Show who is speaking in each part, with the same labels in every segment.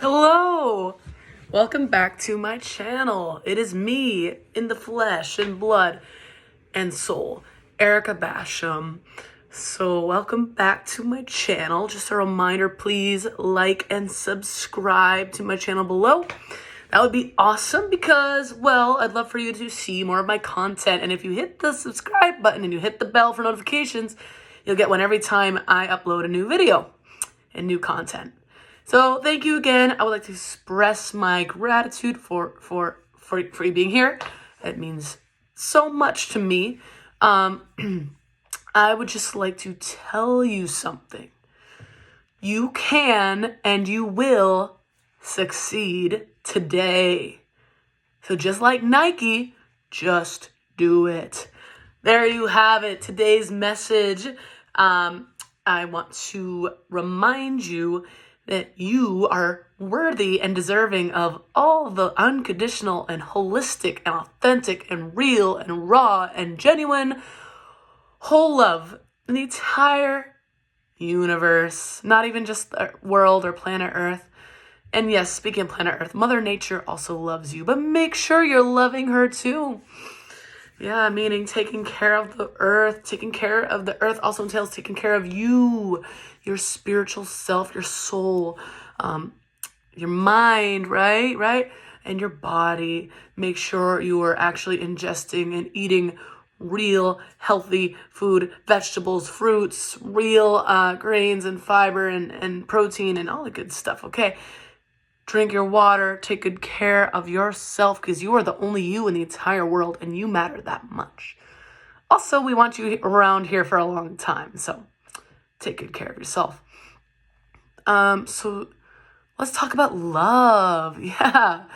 Speaker 1: Hello! Welcome back to my channel. It is me, in the flesh and blood and soul, Erica Basham. So welcome back to my channel. Just a reminder, please like and subscribe to my channel below. That would be awesome because, well, I'd love for you to see more of my content. And if you hit the subscribe button and you hit the bell for notifications, you'll get one every time I upload a new video and new content. So thank you again. I would like to express my gratitude for you being here. It means so much to me. I would just like to tell you something. You can and you will succeed today. So just like Nike, just do it. There you have it. Today's message. I want to remind you that you are worthy and deserving of all the unconditional and holistic and authentic and real and raw and genuine whole love in the entire universe, not even just the world or planet Earth. And yes, speaking of planet Earth, Mother Nature also loves you, but make sure you're loving her too. Yeah, meaning taking care of the earth. Taking care of the earth also entails taking care of you, your spiritual self, your soul, your mind, right? And your body. Make sure you are actually ingesting and eating real, healthy food, vegetables, fruits, real grains and fiber and protein and all the good stuff, okay? Drink your water, take good care of yourself because you are the only you in the entire world and you matter that much. Also, we want you around here for a long time, so take good care of yourself. So let's talk about love. Yeah.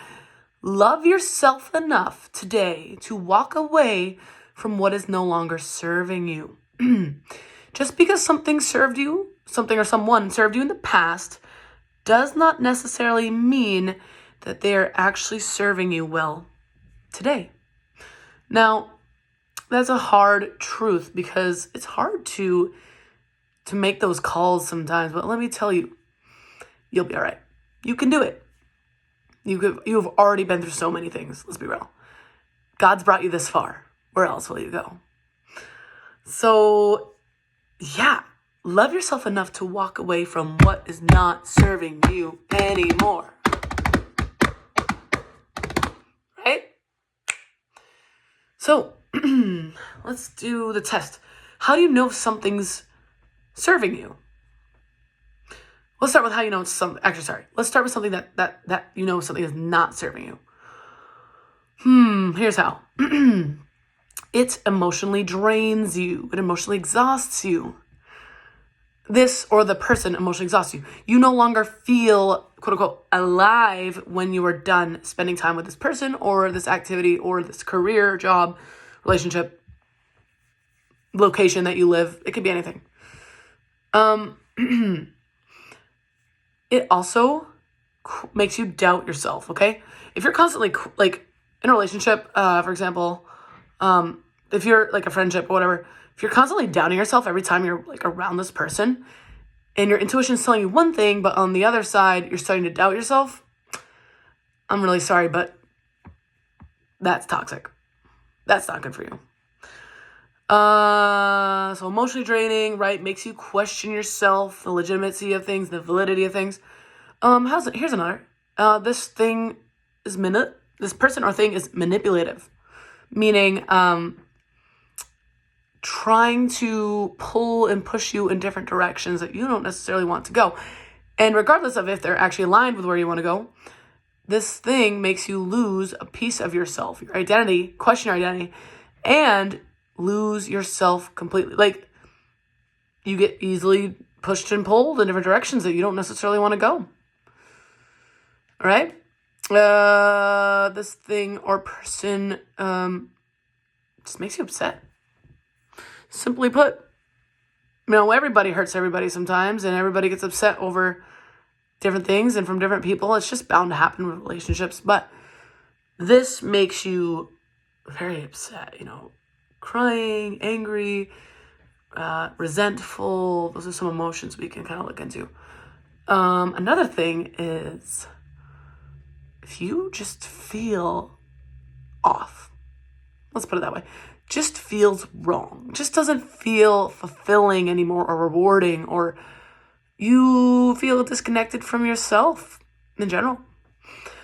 Speaker 1: Love yourself enough today to walk away from what is no longer serving you. Just because something or someone served you in the past does not necessarily mean that they are actually serving you well today. Now, that's a hard truth because it's hard to make those calls sometimes, but let me tell you, you'll be all right. You can do it. You've already been through so many things, let's be real. God's brought you this far. Where else will you go? So, yeah. Love yourself enough to walk away from what is not serving you anymore. Right? So, let's do the test. How do you know if something's serving you? Let's start with how you know it's let's start with something that you know something is not serving you. Here's how. It emotionally drains you. It emotionally exhausts you. This or the person emotionally exhausts you. You no longer feel, quote unquote, alive when you are done spending time with this person or this activity or this career, job, relationship, location that you live. It could be anything. It also makes you doubt yourself, okay? If you're constantly, in a relationship, for example, if you're, a friendship or whatever, if you're constantly doubting yourself every time you're, around this person, and your intuition's telling you one thing, but on the other side, you're starting to doubt yourself, I'm really sorry, but that's toxic. That's not good for you. So emotionally draining, right, makes you question yourself, the legitimacy of things, the validity of things. Here's another. This person or thing is manipulative, meaning, trying to pull and push you in different directions that you don't necessarily want to go. And regardless of if they're actually aligned with where you want to go, this thing makes you lose a piece of yourself, your identity, question your identity, and lose yourself completely. You get easily pushed and pulled in different directions that you don't necessarily want to go. All right? This thing or person just makes you upset. Simply put, everybody hurts everybody sometimes, and everybody gets upset over different things and from different people. It's just bound to happen with relationships. But this makes you very upset, crying, angry, resentful. Those are some emotions we can kind of look into. Another thing is if you just feel off, let's put it that way, just feels wrong, just doesn't feel fulfilling anymore or rewarding, or you feel disconnected from yourself in general.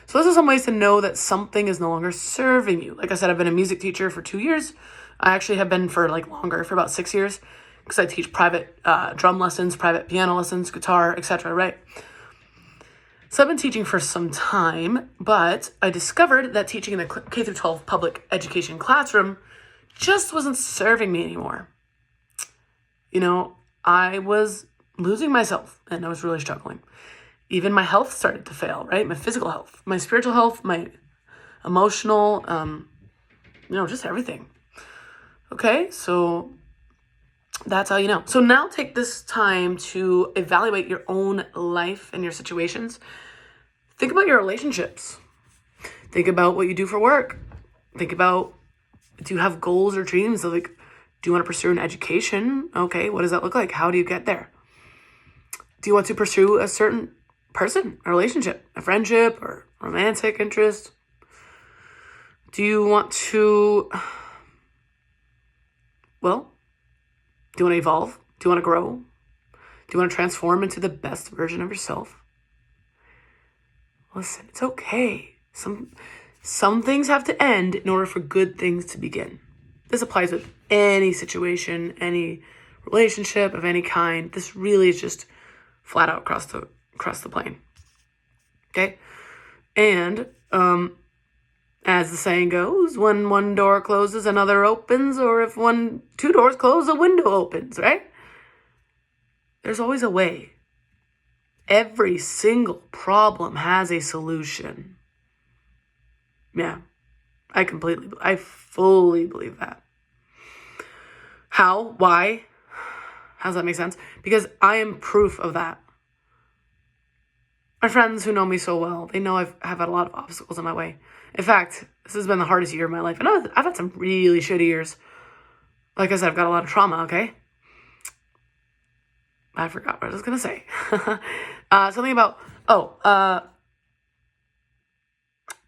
Speaker 1: So those are some ways to know that something is no longer serving you. Like I said, I've been a music teacher for 2 years. I actually have been for longer, for about 6 years, because I teach private drum lessons, private piano lessons, guitar, etc., right? So I've been teaching for some time, but I discovered that teaching in a K through 12 public education classroom just wasn't serving me anymore. I was losing myself and I was really struggling. Even my health started to fail, right? My physical health, my spiritual health, my emotional, just everything. Okay, so that's how you know. So now take this time to evaluate your own life and your situations. Think about your relationships. Think about what you do for work. Think about, do you have goals or dreams? Do you want to pursue an education? Okay, what does that look like? How do you get there? Do you want to pursue a certain person, a relationship, a friendship, or romantic interest? Do you want to, do you want to evolve? Do you want to grow? Do you want to transform into the best version of yourself? Listen, it's okay. Some things have to end in order for good things to begin. This applies with any situation, any relationship of any kind. This really is just flat out across the plane. Okay? And as the saying goes, when one door closes, another opens, or if two doors close, a window opens, right? There's always a way. Every single problem has a solution. Yeah, I fully believe that. How? Why? How does that make sense? Because I am proof of that. My friends who know me so well, they know I've had a lot of obstacles in my way. In fact, this has been the hardest year of my life. And I've had some really shitty years. Like I said, I've got a lot of trauma, okay? I forgot what I was going to say. Something about,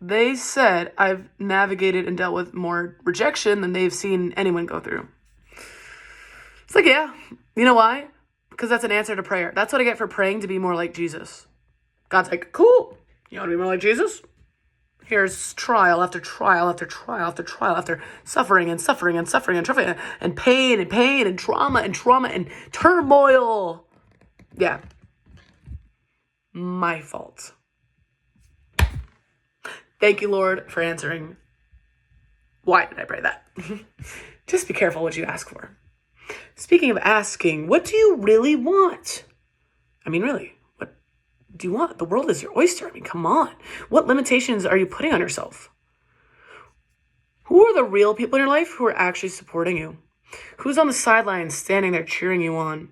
Speaker 1: they said I've navigated and dealt with more rejection than they've seen anyone go through. It's like, yeah. You know why? Because that's an answer to prayer. That's what I get for praying to be more like Jesus. God's like, cool. You want to be more like Jesus? Here's trial after trial after trial after trial after suffering and suffering and suffering and suffering and pain and trauma and turmoil. Yeah. My fault. Thank you, Lord, for answering. Why did I pray that? Just be careful what you ask for. Speaking of asking, what do you really want? I mean, really, what do you want? The world is your oyster. I mean, come on. What limitations are you putting on yourself? Who are the real people in your life who are actually supporting you? Who's on the sidelines standing there cheering you on?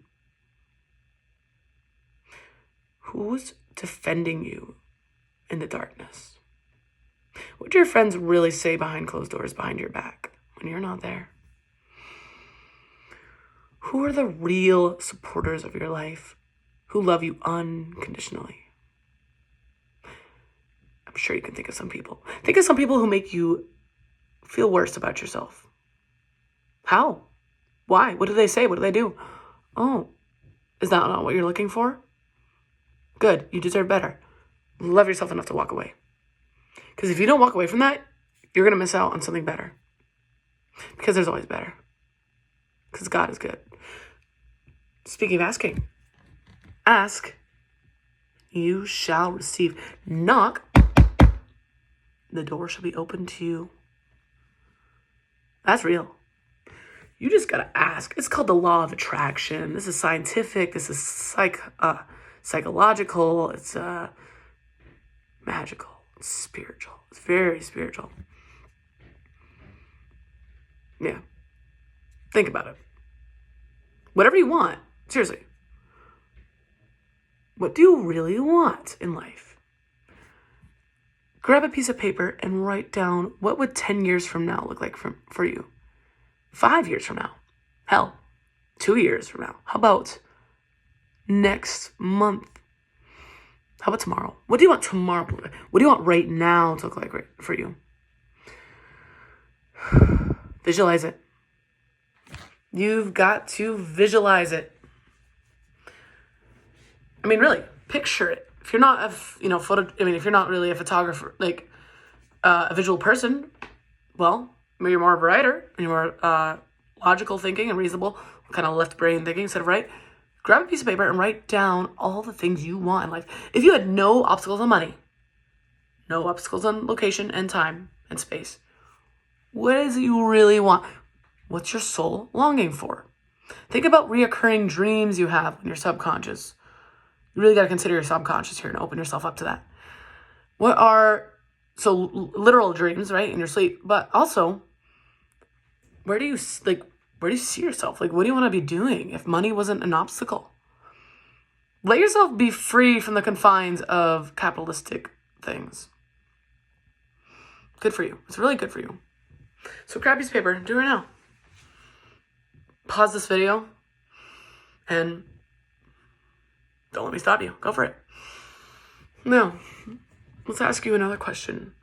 Speaker 1: Who's defending you in the darkness? What do your friends really say behind closed doors, behind your back, when you're not there? Who are the real supporters of your life who love you unconditionally? I'm sure you can think of some people. Think of some people who make you feel worse about yourself. How? Why? What do they say? What do they do? Oh, is that not what you're looking for? Good. You deserve better. Love yourself enough to walk away. Because if you don't walk away from that, you're going to miss out on something better. Because there's always better. Because God is good. Speaking of asking, ask, you shall receive. Knock, the door shall be opened to you. That's real. You just got to ask. It's called the law of attraction. This is scientific. This is psychological. It's magical. It's spiritual. It's very spiritual. Yeah. Think about it. Whatever you want. Seriously. What do you really want in life? Grab a piece of paper and write down what would 10 years from now look like for you. 5 years from now. Hell, 2 years from now. How about next month? How about tomorrow? What do you want tomorrow? What do you want right now to look like for you? Visualize it. You've got to visualize it. I mean, really, picture it. If you're not if you're not really a photographer, like a visual person, well, maybe you're more of a writer and you're more logical thinking and reasonable, kind of left brain thinking instead of right. Grab a piece of paper and write down all the things you want in life. If you had no obstacles on money, no obstacles on location and time and space, what is it you really want? What's your soul longing for? Think about reoccurring dreams you have in your subconscious. You really got to consider your subconscious here and open yourself up to that. What are, so literal dreams, right, in your sleep, but also, where do you see yourself? Like, what do you want to be doing if money wasn't an obstacle? Let yourself be free from the confines of capitalistic things. Good for you. It's really good for you. So grab a piece of paper, do it right now. Pause this video and don't let me stop you. Go for it. Now, let's ask you another question.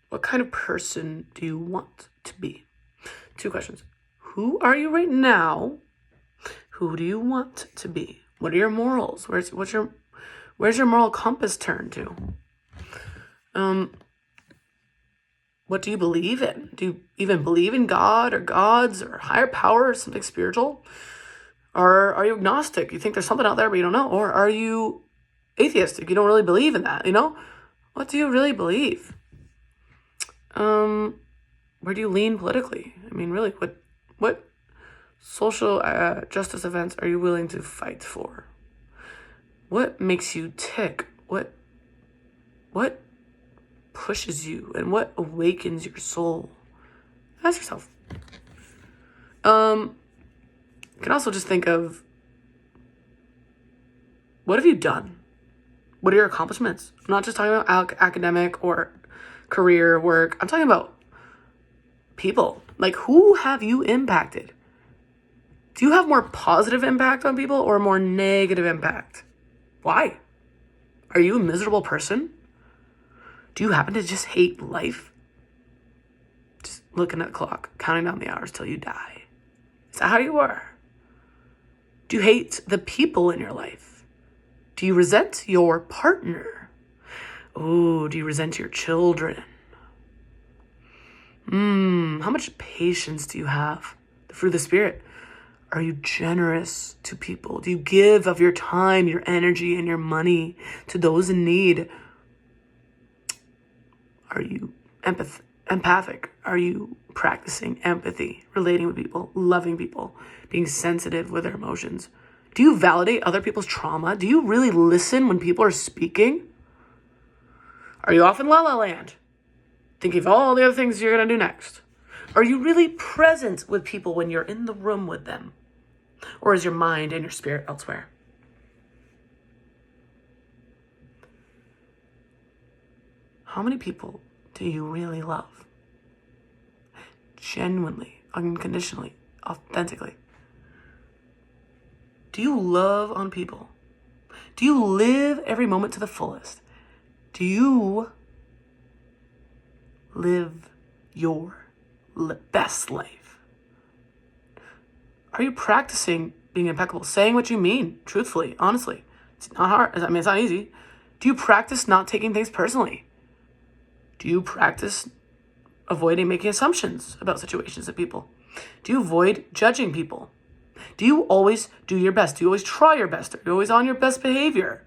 Speaker 1: What kind of person do you want to be? 2 questions. Who are you right now? Who do you want to be? What are your morals? Where's your moral compass turned to? What do you believe in? Do you even believe in God or gods or higher power or something spiritual? Or are you agnostic? You think there's something out there but you don't know? Or are you atheistic? You don't really believe in that, What do you really believe? Where do you lean politically? I mean, really, what social justice events are you willing to fight for? What makes you tick? What pushes you and what awakens your soul? Ask yourself. You can also just think of, what have you done? What are your accomplishments? I'm not just talking about academic or career work. I'm talking about people. Like, who have you impacted? Do you have more positive impact on people or more negative impact? Why? Are you a miserable person? Do you happen to just hate life? Just looking at the clock, counting down the hours till you die. Is that how you are? Do you hate the people in your life? Do you resent your partner? Oh, do you resent your children? How much patience do you have? The fruit of the Spirit. Are you generous to people? Do you give of your time, your energy, and your money to those in need? Are you empathic? Are you practicing empathy, relating with people, loving people, being sensitive with their emotions? Do you validate other people's trauma? Do you really listen when people are speaking? Are you off in la la land, thinking of all the other things you're going to do next? Are you really present with people when you're in the room with them? Or is your mind and your spirit elsewhere? How many people do you really love? Genuinely, unconditionally, authentically. Do you love on people? Do you live every moment to the fullest? Do you live your best life? Are you practicing being impeccable, saying what you mean, truthfully, honestly? It's not hard. I mean, it's not easy. Do you practice not taking things personally? Do you practice avoiding making assumptions about situations and people? Do you avoid judging people? Do you always do your best? Do you always try your best? Are you always on your best behavior?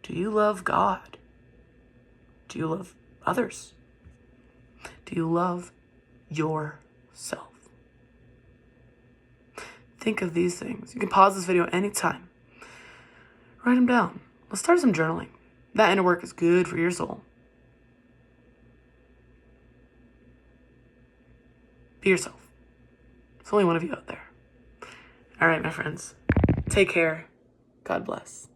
Speaker 1: Do you love God? Do you love others? Do you love yourself? Think of these things. You can pause this video anytime. Write them down. Let's start some journaling. That inner work is good for your soul. Be yourself. There's only one of you out there. All right, my friends. Take care. God bless.